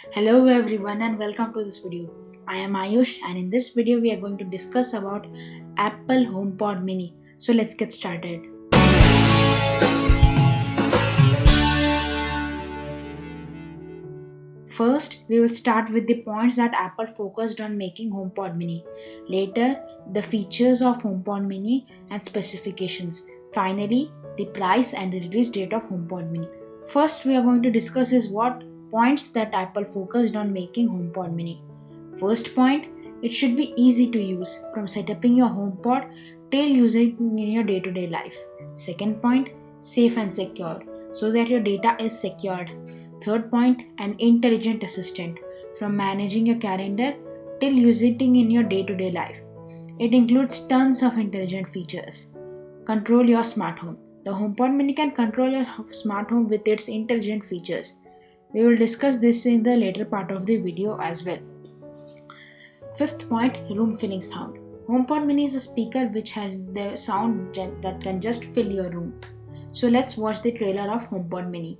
Hello everyone and welcome to this video. I am Ayush and in this video we are going to discuss about Apple HomePod Mini. So let's get started. First, we will start with the points that Apple focused on making HomePod Mini. Later, the features of HomePod Mini and specifications. Finally, the price and the release date of HomePod Mini. First, we are going to discuss is what points that Apple focused on making HomePod Mini. First point, it should be easy to use from setting your HomePod till using in your day-to-day life. Second point, safe and secure so that your data is secured. Third point, an intelligent assistant from managing your calendar till using it in your day-to-day life. It includes tons of intelligent features. Control your smart home. The HomePod Mini can control your smart home with its intelligent features. We will discuss this in the later part of the video as well. Fifth point, room filling sound. HomePod Mini is a speaker which has the sound that can just fill your room. So let's watch the trailer of HomePod Mini.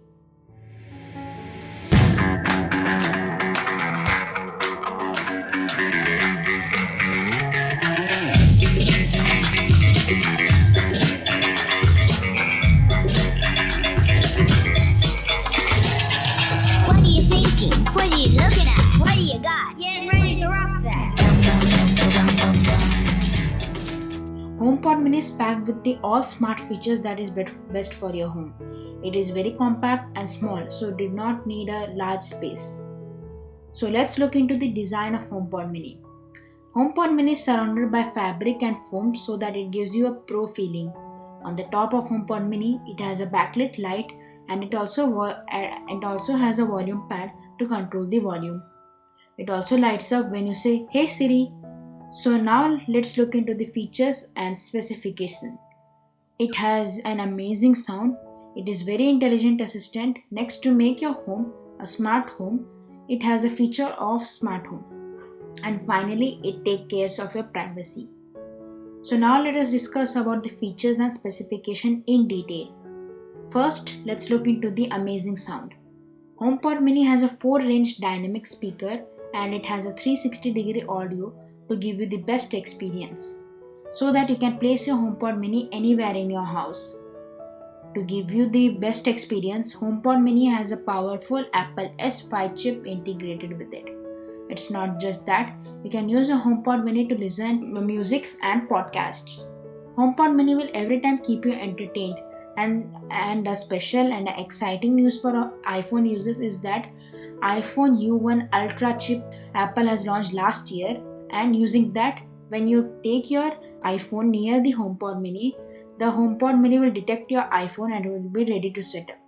What are you thinking? What are you looking at? What do you got? Getting ready to rock that. HomePod Mini is packed with the all smart features that is best for your home. It is very compact and small, so it did not need a large space. So let's look into the design of HomePod Mini. HomePod Mini is surrounded by fabric and foam so that it gives you a pro feeling. On the top of HomePod Mini, it has a backlit light and it also has a volume pad to control the volume. It also lights up when you say, "Hey Siri." So now let's look into the features and specification. It has an amazing sound. It is very intelligent assistant. Next, to make your home a smart home, it has a feature of smart home. And finally, it takes care of your privacy. So now let us discuss about the features and specification in detail. First, let's look into the amazing sound. HomePod Mini has a 4-range dynamic speaker and it has a 360-degree audio to give you the best experience so that you can place your HomePod Mini anywhere in your house. To give you the best experience, HomePod Mini has a powerful Apple S5 chip integrated with it. It's not just that, you can use your HomePod Mini to listen to music and podcasts. HomePod Mini will every time keep you entertained. And a special and exciting news for iPhone users is that iPhone U1 Ultra chip Apple has launched last year, and using that, when you take your iPhone near the HomePod Mini, the HomePod Mini will detect your iPhone and will be ready to set up.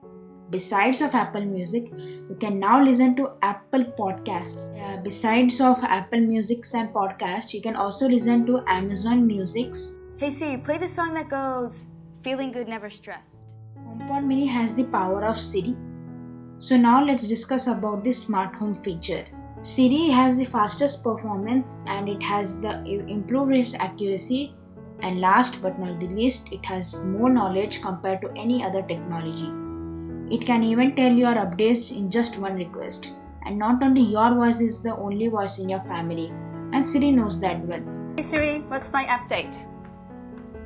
Besides of Apple Music, you can now listen to Apple Podcasts. Besides of Apple Musics and Podcasts, you can also listen to Amazon Musics. Hey Siri, play the song that goes, "Feeling good, never stressed." HomePod Mini has the power of Siri. So now let's discuss about the smart home feature. Siri has the fastest performance and it has the improved accuracy, and last but not the least, it has more knowledge compared to any other technology. It can even tell your updates in just one request. And not only your voice is the only voice in your family, and Siri knows that well. Hey Siri, what's my update?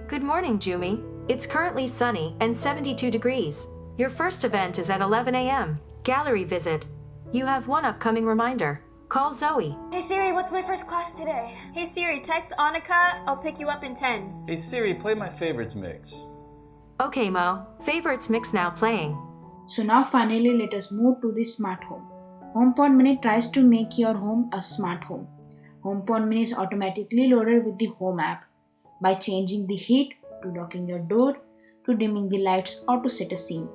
Good morning, Jumi. It's currently sunny and 72 degrees. Your first event is at 11 a.m. Gallery visit. You have one upcoming reminder. Call Zoe. Hey Siri, what's my first class today? Hey Siri, text Annika, I'll pick you up in 10. Hey Siri, play my favorites mix. Okay, Mo. Favorites mix now playing. So now finally let us move to the smart home. HomePod Mini tries to make your home a smart home. HomePod Mini is automatically loaded with the Home app by changing the heat, to locking your door, to dimming the lights or to set a scene.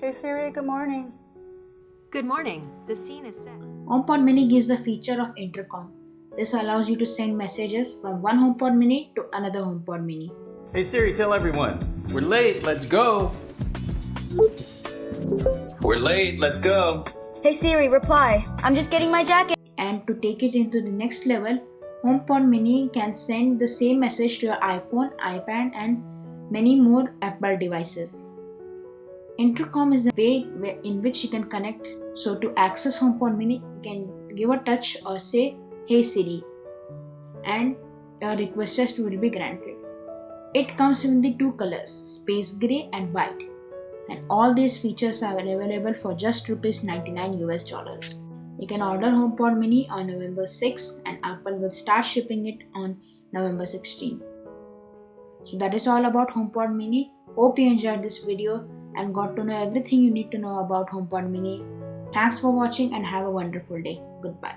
Hey Siri, good morning. Good morning. The scene is set. HomePod Mini gives the feature of intercom. This allows you to send messages from one HomePod Mini to another HomePod Mini. Hey Siri, tell everyone, we're late, let's go. We're late, let's go. Hey Siri, reply, I'm just getting my jacket. And to take it into the next level, HomePod Mini can send the same message to your iPhone, iPad and many more Apple devices. Intercom is a way in which you can connect So to access HomePod Mini, you can give a touch or say, "Hey Siri," and your request will be granted. It comes in the two colors, space gray and white. And all these features are available for just $99 US. You can order HomePod Mini on November 6 and Apple will start shipping it on November 16. So that is all about HomePod Mini. Hope you enjoyed this video and got to know everything you need to know about HomePod Mini. Thanks for watching and have a wonderful day. Goodbye.